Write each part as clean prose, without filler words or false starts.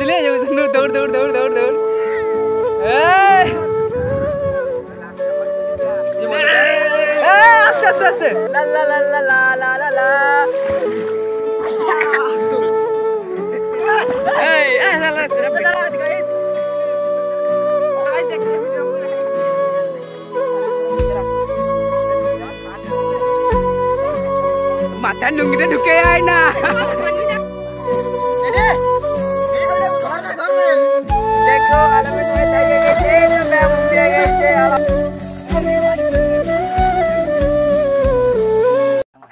দিলে দৌড় দৌড় দৌড় দৌড় দৌড় আস্তে আস্তে আস্তে লা লা লা লা লা লা লা মাথা নুঙ্গিতে ঢুকে যায় না দেখো আলামিন ভাই লেগে গেছে ব্যায়াম দিয়ে গেছে।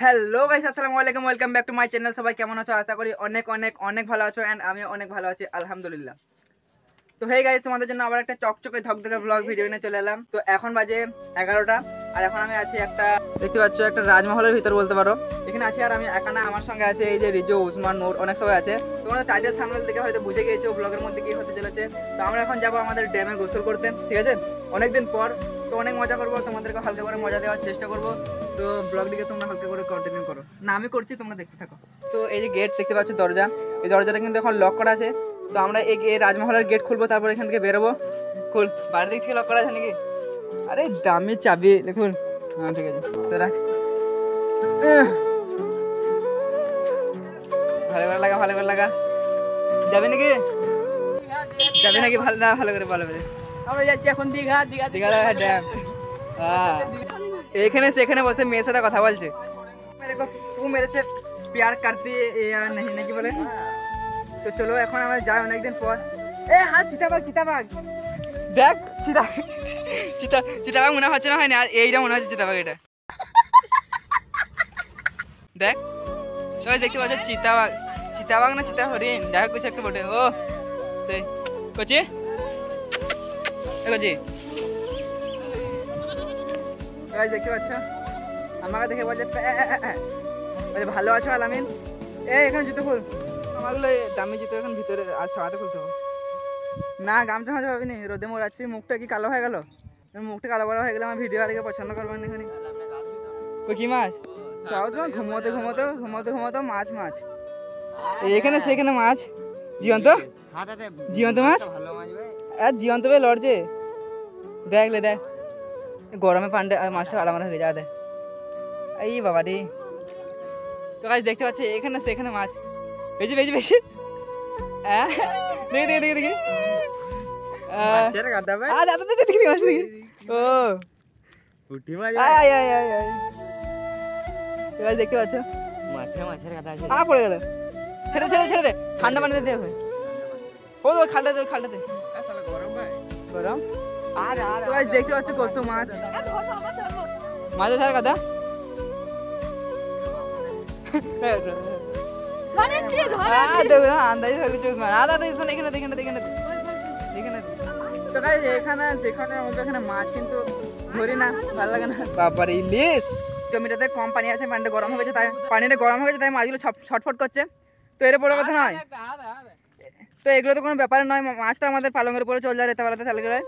হ্যালো গাইস, আসসালামু আলাইকুম, welcome back to my channel. সবাই কেমন আছো? আশা করি অনেক অনেক অনেক ভালো আছো এন্ড আমি অনেক ভালো আছি আলহামদুলিল্লাহ। তো হেই গাইস, তোমাদের জন্য আবার একটা চকচকে ধকধকে ব্লগ ভিডিও নিয়ে চলে এলাম। তো এখন বাজে 11টা আর এখন আমি আছি একটা, দেখতে পাচ্ছ, একটা রাজমহলের ভিতর বলতে পারো। এখানে আছি আর আমি একা না, আমার সঙ্গে আছে এই যে রিজু, উসমান, নূর, অনেক সবাই আছে। তোমাদের টাইটেল থাম্বনেল দেখে হয়তো বুঝে গিয়েছো ব্লগের মধ্যে কি হতে চলেছে। তো আমরা এখন যাবো আমাদের ড্যামে গোসল করতে, ঠিক আছে, অনেকদিন পর। তো অনেক মজা করবো, তোমাদেরকে হালকা করে মজা দেওয়ার চেষ্টা করবো। তো ব্লগটিকে তোমরা হালকা করে কন্টিনিউ করো, না আমি করছি, তোমরা দেখতে থাকো। তো এই যে গেট দেখতে পাচ্ছ, দরজা, এই দরজাটা কিন্তু এখন লক করা আছে। তো আমরা এই রাজমহলের গেট খুলবো, তারপর এখান থেকে বেরোবো। খুল, বাইরের দিক থেকে লক করা আছে নাকি? আরে দামি চাবি, দেখুন। হ্যাঁ ঠিক আছে, সেরা ভালো করে লাগা, ভালো করে লাগা। যাবে নাকি? যাবে নাকি? ভালো না, ভালো করে বলো। আমরা যাচ্ছি এখন দীঘা। দীঘা ড্যাম। হ্যাঁ, এখানে সেখানে বসে মেয়ের সাথে কথা বলছে। মেরে কো তু মেরে সে প্যার করতি या नहीं নাকি বলে। তো চলো এখন আমরা যাই অনেকদিন পর। এ হ্যাঁ, চিতাবাঘ দেখ, চিতাবাঘ মনে হচ্ছে না, হয় না? এইটা মনে হচ্ছে চিতাবাঘ, এটা দেখ। সবাই দেখতে পাচ্ছ চিতাবাঘ না চিতা হরিণ, দেখা কিছু একটা বটে। ও সেই কচি কচি দেখতে পাচ্ছ, আমাকে দেখে বলছে ভালো আছো আলামিন। এখানে জুতো খুল, আমারগুলো দামি জুতো এখন ভিতরে আর সাথে খুলতে হবে না। গামছা মাঝে ভাবিনি, রোদে মোড়াচ্ছি, মুখটা কি কালো হয়ে গেল? মুখটা কালো বড় হয়ে গেলে আমার ভিডিও আর পছন্দ করবেন না। এখানে কি মাছ? সহজ ঘুমোতে ঘুমোতে ঘুমোতে ঘুমোতে মাছ এখানে সেখানে মাছ, জীবন্ত মাছ, আর জীবন্ত বে লড়ছে। দেখলে দেখ, গরমে পান্ডে মাছটা আলাদা হয়ে যায়। দেখ এই বাবা রে। তো গাছ দেখতে পাচ্ছি এখানে সেখানে মাছ, বেশি বেশি বেশি। দেখি দেখি দেখি দেখি দেখতে পাচ্ছ মাছের গাদা পড়ে গেল। ছেড়ে ছেড়ে ছেড়ে দে, ঠান্ডা পানি দিতে হবে। ও খালটাতে গরম। আর দেখতে পাচ্ছ কত মাছ, মাছের ছাড়া গাদা। এখানে মাছ কিন্তু ধরি না, ভালো লাগে না। বাবারে ইলিশ, জমিটাতে কম পানি আছে, পানিটা গরম হয়ে গেছে, তাই পানিটা গরম হয়ে গেছে, তাই মাছগুলো ছটফট করছে। তো এর বড় কথা নয়, তো এগুলো তো কোনো ব্যাপার নয়। মাছ তো আমাদের পালঙ্গের উপরে চলে যায়, রেতে বেলাতে চালে গেলে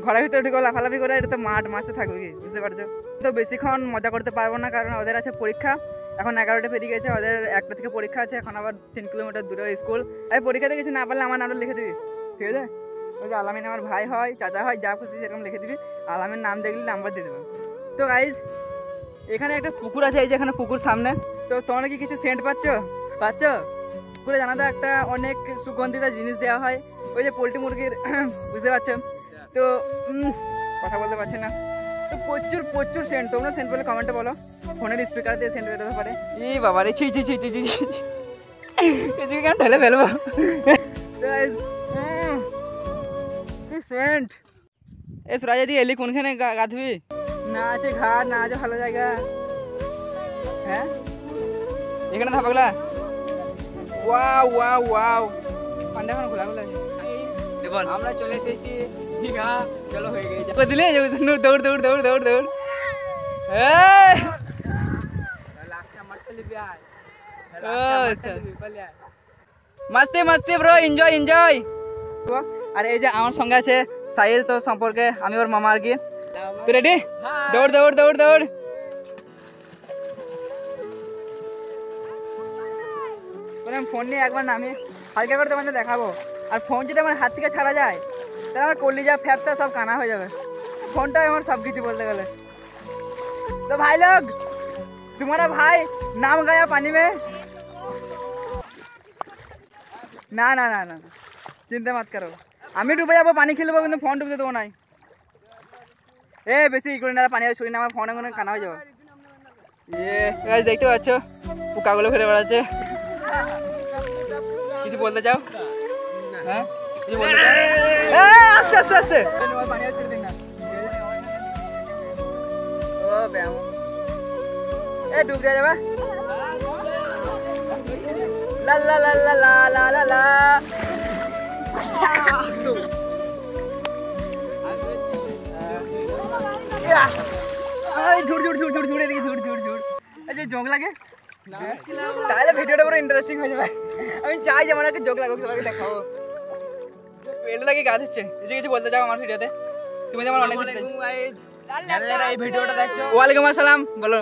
ঘরের ভিতরে ঢুকে লাফালাফি করে। এটা তো মাছ তো থাকবে কি, বুঝতে পারছো? তো বেশিক্ষণ মজা করতে পারবো না, কারণ ওদের আছে পরীক্ষা। এখন 11টা পেরিয়ে গেছে, ওদের 1টা থেকে পরীক্ষা আছে। এখন আবার 3 কিলোমিটার দূরে স্কুল। আমি পরীক্ষাতে কিছু না পারলে আমার নামটা লিখে দিবি, ঠিক আছে? ওই যে আলামিন আমার ভাই হয়, চাচা হয়, যা খুশি সেরকম লিখে দিবি। আলামিন নাম দেখলে নাম্বার দিয়ে দেবো। তো গাইজ, এখানে একটা পুকুর আছে, এই যে এখানে পুকুর সামনে। তো তোমরা কি কিছু সেন্ট পাচ্ছ? পুকুরে জানাতে একটা অনেক সুগন্ধিত জিনিস দেওয়া হয়, ওই যে পোলট্রি মুরগির, বুঝতে পারছো? তো কথা বলতে পারছি না। তো প্রচুর প্রচুর সেন্ট, তোমরা সেন্ট বলে কমেন্টে বলো। ফোনের স্পিকার দিয়ে সেন্ট বেরোতে পারে। এই বাবা রে, ছি কেন ঢেলে ফেলবো। সেন্ট এ সুরাজা দিয়ে এলি কোনখানে গাধবি? না আছে ঘাট, না আছে ভালো জায়গা। হ্যাঁ এখানে থাকলা। ওয়াও পান্ডা এখন খোলা আছে। আমরা চলে এসেছি দীঘা। চলো হয়ে গেছে, দিলে দৌড় দৌড় দৌড় দৌড় দৌড়। মস্তি মস্তি ব্রো, এনজয়। আর এই যে আমার সঙ্গে আছে সাহিল, তো সম্পর্কে আমি ওর মামা আর কি। তুই রেডি? দৌড় দৌড় দৌড় দৌড়। ফোন নিয়ে একবার নামি হালকা করে তোমাদের দেখাবো। আর ফোন যদি আমার হাত থেকে ছাড়া যায় তাহলে আমার কলিজা ফ্যাপসা সব কানা হয়ে যাবে। ফোনটাই আমার সব কিছু বলতে গেলে। तो भाई लोग तुम्हारा भाई नाम गया पानी में। ना ना ना ना चिंता मत करो আমি ডুবে যাবো পানি খেলবো কিন্তু ফোন ডুবতে দেবো নাই। এ বেশি ই করে না পানি ছড়ি না আমার ফোন এখন কানা হয়ে যাবে। গাইস দেখতে পাচ্ছ পোকাগুলো ঘুরে বেড়াচ্ছে। কিছু বলতে চাও? হ্যাঁ কিছু বলতে চাও? আস্তে আস্তে আস্তে পানি ছেড়ে দিন না। ও ব্যায়াম এ ডুব দেওয়া যাবে। লা লা লা লা লা লা লা লা ঝুড় ঝুড় ঝুড় ঝুড় ঝুড় এদিকে ঝুড় ঝুড় ঝুড় এই যে জোক লাগে তাহলে ভিডিওটা পুরো ইন্টারেস্টিং হয়ে যাবে। আমি চাই যে আমার একটা জোক লাগুক তোমাকে দেখাবো। এটা লাগে গা দিচ্ছে কিছু বলতে চাও আমার ভিডিওতে? তুমি তো আমার অনেক যারা এই ভিডিওটা দেখছো, ওয়ালাইকুম আসসালাম বলো।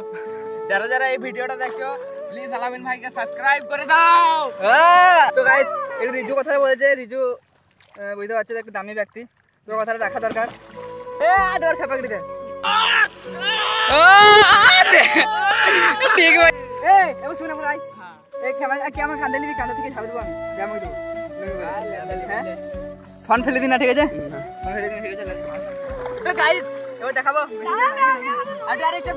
যারা এই ভিডিওটা দেখছো প্লিজ আলামিন ভাইকে সাবস্ক্রাইব করে দাও। তো গাইস একটু রিজু কথাটা বলেছে। রিজু বুঝতে পারছো একটু দামি ব্যক্তি, তো কথাটা রাখা দরকার। আবার খেপা দিতে ঠিক ভাই। এবার শুনে ভাই এই ক্যামেরা কি আমার কান্দে লিবি? কান্দা থেকে ছাড় দেবো আমি যেমন দেবো। হ্যাঁ ফোন ফেলে দিন না, ঠিক আছে? ফোন ফেলে দিন, ঠিক আছে? তো গাইস এবার দেখাবো। আরেকটা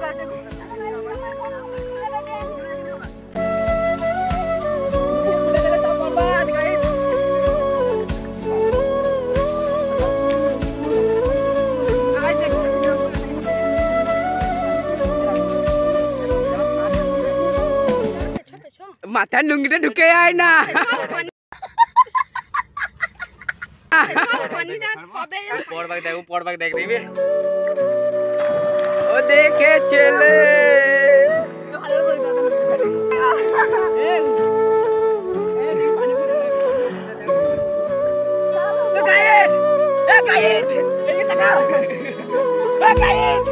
মাথার লুঙ্গিটা ঢুকে যায় না। পরবাগ দেখ দিবি ও দেখে ছেলে তো গাইস গাইস এই টাকা গাইস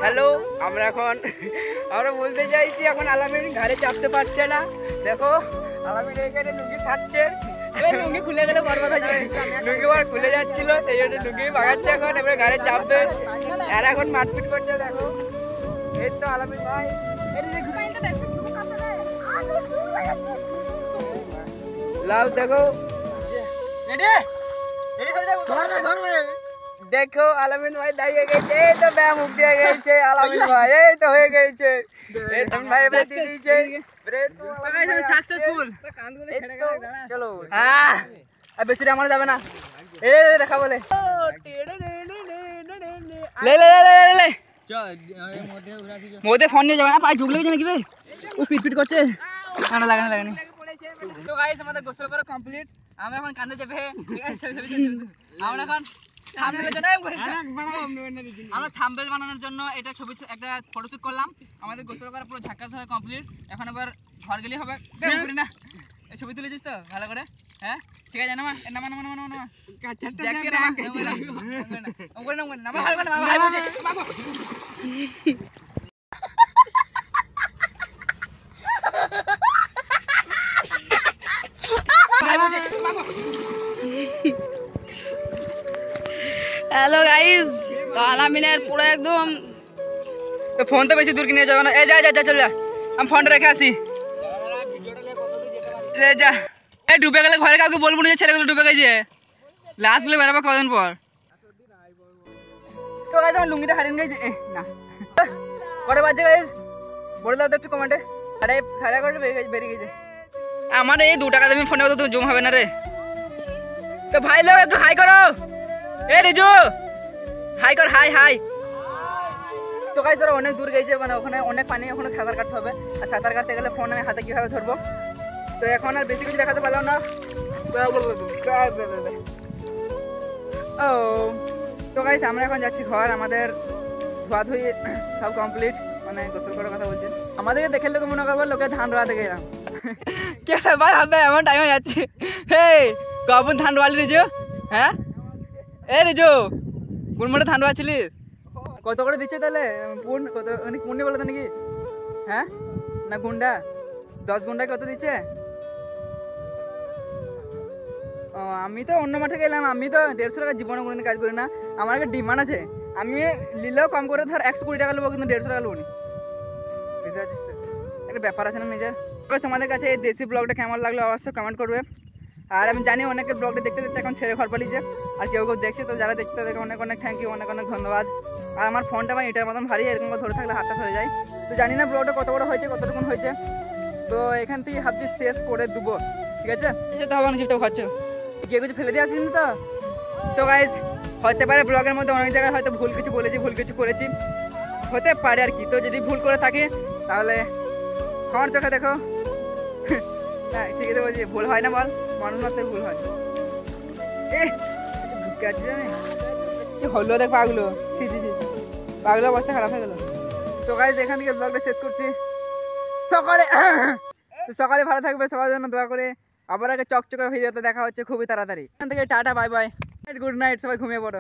হ্যালো, আমরা বলতে চাইছি এখন আলামিন ঘাড়ে চাপতে পারছে না। দেখো আলামিন এখানে লুঙ্গি খাচ্ছে, লুঙ্গি খুলে গেলে বরবাদ হয়ে যাবে। লুঙ্গি বার খুলে যাচ্ছিল সেই জন্য লুঙ্গি ভাগাচ্ছে এখন, এবারে ঘাড়ে চাপবে আর এখন মারপিট করছে। দেখো এই তো আলামিন ভাই লাভ দেখো দেখো আলামিন ভাই দাঁড়িয়ে গেছে। এই তো ব্যায়াম মুখ দিয়ে গেছে আলামিন ভাই, এই তো হয়ে গেছে। ভাই সাকসেসফুল। চলো বেশি আমার যাবে না। এ দেখা বলে লে লে লে লে লে মোদে ফোন নিয়ে যাবে না। পায়ে ঝুঁক লেগেছে নাকি বে? ও পিট করছে। না লাগানো লাগানি। তো গাইস আমাদের গোসল করা কমপ্লিট। আমরা এখন কান্দে যাবে। ঠিক আছে আমরা এখন থাম্বনেলের জন্য আমরা থাম্বনেল বানানোর জন্য এটা ছবি একটা ফটোশুট করলাম। আমাদের গোসল করা পুরো ঝাক্কাস হয়ে কমপ্লিট। এখন আবার ঘর গেলেই হবে। না এই ছবি তুলেছিস তো ভালো করে? হ্যাঁ ঠিক আছে। নামা নামা নামা নামা নামা জ্যাকে নামা নামা নামা ভালো করে নামা ভাই বলছে মাগো। হ্যালো গাইস, তো আলামিনের পুরো একদম ফোন তো বেশি দূর কি নিয়ে যাবে না। এ যা যা যা চল যা, আমি ফোনটা রেখে আসি। যা এ ডুবে গেলে ঘরে কাউকে বলবো না যে ছেলেগুলো ডুবে গেছে। লাস্টগুলো বেরোবে কদিন পর। তো গাইস আমার লুঙ্গিটা হারিয়ে গেছে। না কটা বাজে গাইস বলে দাও তো একটু কমেন্টে। 11:30 বেরিয়ে গেছে। আমার এই 2 টাকা দামি ফোনে তো জুম হবে না রে। তো ভাই লোক একটু হাই করো। এ রিজু হাই কর, হাই হাই। তো গাইস ওরা অনেক দূর গেছে, মানে ওখানে অনেক পানি, ওখানে সাঁতার কাটতে হবে। আর সাঁতার কাটতে গেলে ফোন আমি হাতে কীভাবে ধরবো? তো এখন আর বেশি কিছু দেখাতে পারলাম না। ও তো গাইস আমরা এখন যাচ্ছি ঘর। আমাদের ধোয়াধুয়ি সব কমপ্লিট, মানে গোসল করার কথা বলছেন। আমাদেরকে দেখে লোকে মনে করবো লোকে ধান রোয়াতে গেলাম। কে ভাই হবে এমন টাইম হয়ে যাচ্ছে। হে কখন ধান রোয়ালি রিজু? হ্যাঁ এ রিজু কোন মাঠে ধান রোয়াছিলিস? কত করে দিচ্ছে তাহলে পুন কত মানে পুণ্যি বলে তো নাকি? হ্যাঁ না গুন্ডা 10 গুন্ডায় কত দিচ্ছে? ও আমি তো অন্য মাঠে গেলাম, আমি তো 150 টাকা জীবনে কোনোদিন কাজ করি না। আমার একটা ডিমান্ড আছে, আমি নিলেও কম করে ধর 120 টাকা নেবো, কিন্তু 150 টাকা নেবো না। বুঝতে পারছিস তো? একটা ব্যাপার আছে না নিজের। তোমাদের কাছে এই দেশি ব্লগটা কেমন লাগলো অবশ্যই কমেন্ট করবে। আর আমি জানি অনেকের ব্লগটা দেখতে দেখতে এখন ছেড়ে ঘর পালিয়েছে, আর কেউ কেউ দেখছে, তো যারা দেখছে তাদেরকে অনেক অনেক থ্যাংক ইউ, অনেক অনেক ধন্যবাদ। আর আমার ফোনটা আমার এটার মতন ভারী, এরকম করে ধরে থাকলে হাতটা ধরে যায়। তো জানি না ব্লগটা কত বড় হয়েছে, কতটুকুন হয়েছে, তো এখান থেকে হাত দিয়ে শেষ করে দেবো, ঠিক আছে? যেতে হবে না, যেটা খাচ্ছ কেউ কিছু ফেলে দিয়ে আসিস তো। তো গাইজ হতে পারে ব্লগের মধ্যে অনেক জায়গায় হয়তো ভুল কিছু বলেছি, ভুল কিছু করেছি, হতে পারে আর কি। তো যদি ভুল করে থাকি তাহলে আমার চোখে দেখো। হ্যাঁ ঠিক আছে বলছি, ভুল হয় না বল, মানুষ মাত্র ভুল হয়। ঢুকে আছি জানি কি হলো, দেখ পাগলো, ছি ছি ছি, পাগলো অবস্থা খারাপ হয়ে গেল। তো গাইজ এখান থেকে ব্লগটা শেষ করছি। সকালে সকালে ভালো থাকবে, সবার জন্য দোয়া করে। আবার আগে চকচকে ভিডিওতে দেখা হচ্ছে খুবই তাড়াতাড়ি। এখান থেকে tata bye bye, good night, সবাই ঘুমিয়ে পড়ো।